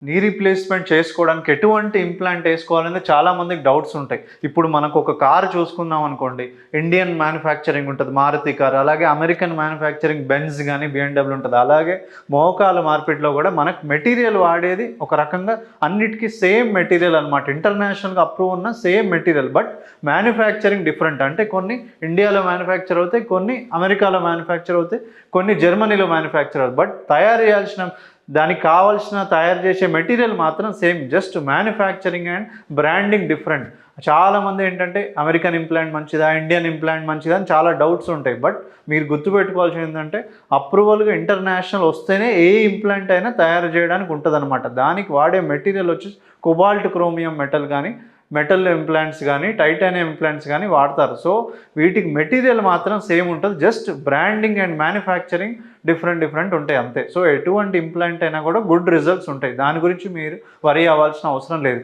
Knee replacement చేసుకోవడానికి ఎటువంటి implant ఏసుకోవాలనేది చాలా మందికి డౌట్స్ ఉంటాయి. ఇప్పుడు మనకు ఒక కార్ చూసుకున్నాం అనుకోండి, ఇండియన్ మ్యానుఫ్యాక్చరింగ్ ఉంటది మారుతి కార్. అలాగే అమెరికన్ మ్యానుఫ్యాక్చరింగ్ బెంజ్ గాని, బిఎండబ్ల్యూ ఉంటది. అలాగే మోకాల మార్పిడిలో కూడా మనకు మెటీరియల్ వాడేది ఒక రకంగా అన్నిటికి సేమ్ మెటీరియల్ అనమాట. ఇంటర్నేషనల్‌గా అప్రూవ్ ఉన్న same material. But manufacturing different. అంటే కొన్ని ఇండియాలో మ్యానుఫ్యాక్చర్ అవుతాయి, కొన్ని అమెరికాలో మ్యానుఫ్యాక్చర్ అవుతాయి, కొన్ని జర్మనీలో మ్యానుఫ్యాక్చర్ అవుతాయి. బట్ తయారు చేయాల్సిన దానికి కావాల్సిన తయారు చేసే మెటీరియల్ మాత్రం same. Just manufacturing and branding different. చాలామంది ఏంటంటే అమెరికన్ ఇంప్లాంట్ మంచిదా, ఇండియన్ ఇంప్లాంట్ మంచిదా అని చాలా డౌట్స్ ఉంటాయి. బట్ మీరు గుర్తుపెట్టుకోవాల్సింది ఏంటంటే అప్రూవల్గా ఇంటర్నేషనల్ వస్తేనే ఏ ఇంప్లాంట్ అయినా తయారు చేయడానికి ఉంటుందన్నమాట. దానికి వాడే మెటీరియల్ వచ్చి కొబాల్ట్ క్రోమియం మెటల్ కానీ, మెటల్ ఇంప్లాంట్స్ కానీ, టైటానియం ఇంప్లాంట్స్ కానీ వాడతారు. సో వీటికి మెటీరియల్ మాత్రం సేమ్ ఉంటుంది. Just branding and manufacturing different ఉంటాయి అంతే. సో ఎటువంటి ఇంప్లాంట్ అయినా కూడా గుడ్ రిజల్ట్స్ ఉంటాయి. దాని గురించి మీరు వరీ అవ్వాల్సిన అవసరం లేదు.